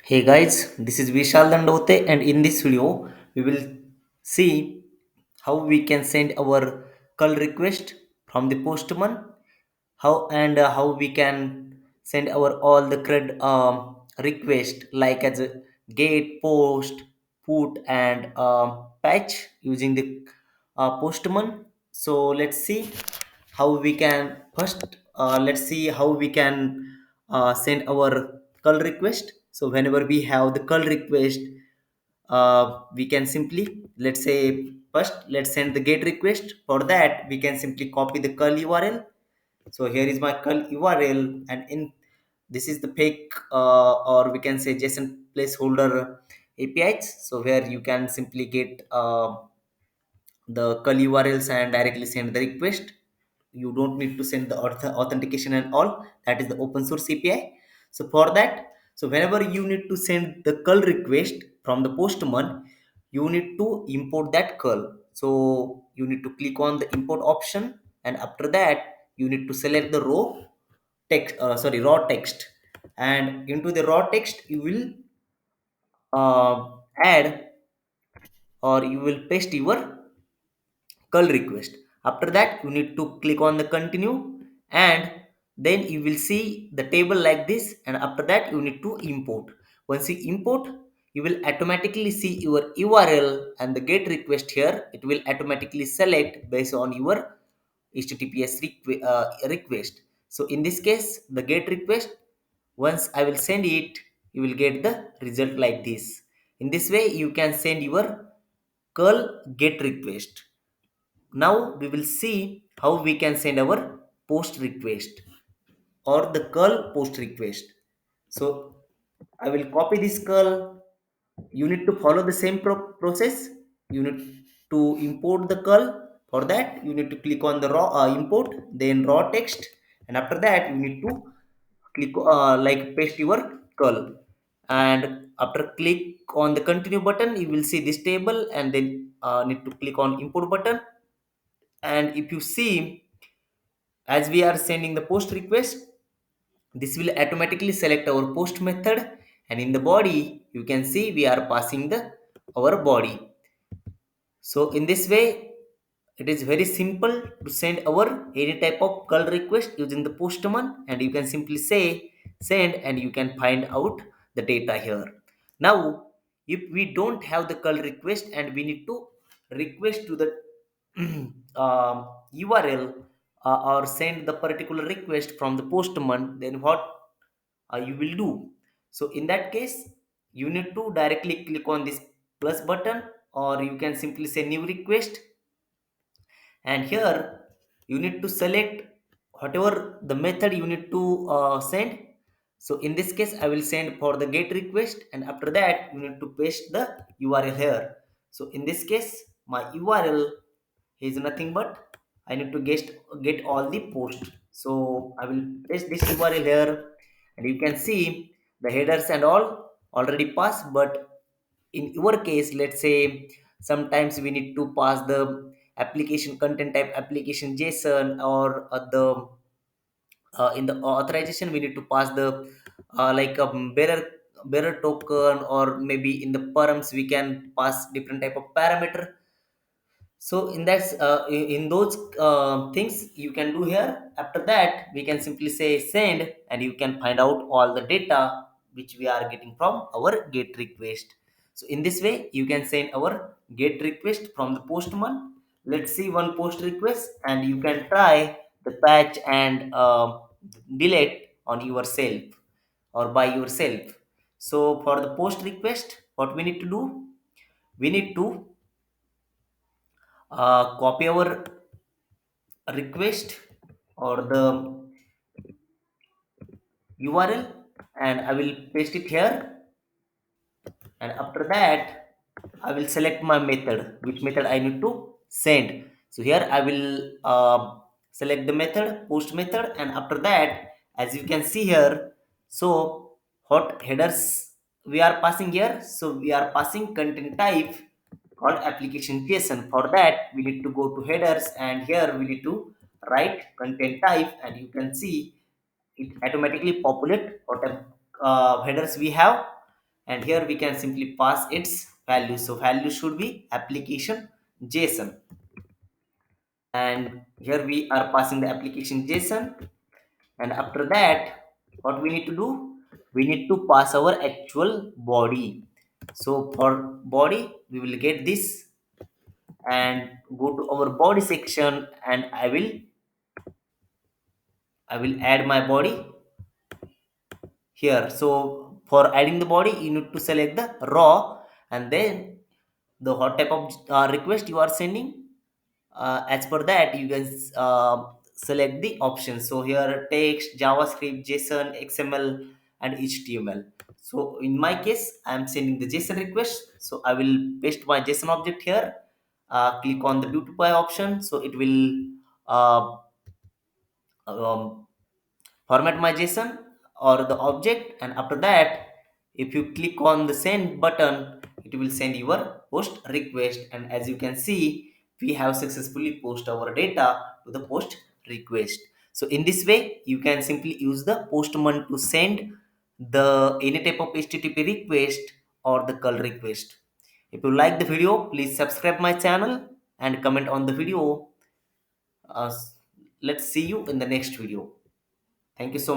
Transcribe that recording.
Hey guys, this is Vishal Dandote, and in this video, we will see how we can send our call request from the postman, how we can send our all the cred request like as a gate, post, put, and patch using the postman. So let's see how we can first. Let's see how we can send our call request. So whenever we have the call request, we can simply, let's say, first let's send the get request. For that we can simply copy the curl url. So here is my curl url, and in this is the fake or we can say json placeholder apis, so where you can simply get the curl urls and directly send the request. You don't need to send the authentication and all. That is the open source api. So for that, so whenever you need to send the curl request from the postman, you need to import that curl. So you need to click on the import option, and after that you need to select the raw text, and into the raw text you will add or you will paste your curl request. After that, you need to click on the continue, and then you will see the table like this. And after that, you need to import. Once you import, you will automatically see your URL and the get request here. It will automatically select based on your HTTPS request. So in this case, the get request, once I will send it, you will get the result like this. In this way, you can send your curl get request. Now we will see how we can send our post request or the curl post request. So I will copy this curl. You need to follow the same process. You need to import the curl. For that you need to click on the raw import, then raw text, and after that you need to click like paste your curl, and after click on the continue button you will see this table, and then need to click on import button. And if you see, as we are sending the post request, this will automatically select our post method, and in the body you can see we are passing the our body. So in this way, it is very simple to send our any type of call request using the postman, and you can simply say send, and you can find out the data here. Now, if we don't have the call request and we need to request to the URL or send the particular request from the postman, then what you will do? So in that case, you need to directly click on this plus button, or you can simply say new request, and here you need to select whatever the method you need to send. So in this case I will send for the get request, and after that you need to paste the url here. So in this case my url is nothing but I need to get all the post. So I will paste this url here, and you can see the headers and all already passed. But in your case, let's say sometimes we need to pass the application content type application json, or the in the authorization we need to pass the like a bearer token, or maybe in the params we can pass different type of parameter. So in that in those things you can do here. After that we can simply say send, and you can find out all the data which we are getting from our get request. So in this way you can send our get request from the postman. Let's see one post request, and you can try the patch and delete on yourself or by yourself. So for the post request, what we need to do, we need to copy our request or the URL, and I will paste it here. And after that I will select my method, which method I need to send. So here I will select the method post method, and after that, as you can see here, so what headers we are passing here. So we are passing content type called application JSON. For that we need to go to headers, and here we need to write content type, and you can see it automatically populate what headers we have. and here we can simply pass its value. So value should be application JSON, and here we are passing the application JSON. And after that, what we need to do, we need to pass our actual body. So for body, we will get this and go to our body section, and I will add my body here. So for adding the body, you need to select the raw, and then the what type of request you are sending. As per that, you can select the options. So here text, JavaScript, JSON, XML, and HTML. So in my case, I am sending the JSON request. So I will paste my JSON object here. Click on the beautify option. So it will uh, um, format my JSON or the object, and after that, if you click on the send button, it will send your post request. And as you can see, we have successfully post our data to the post request. So in this way, you can simply use the Postman to send the any type of HTTP request or the call request. If you like the video, please subscribe my channel and comment on the video. uh, let's see you in the next video. Thank you so much.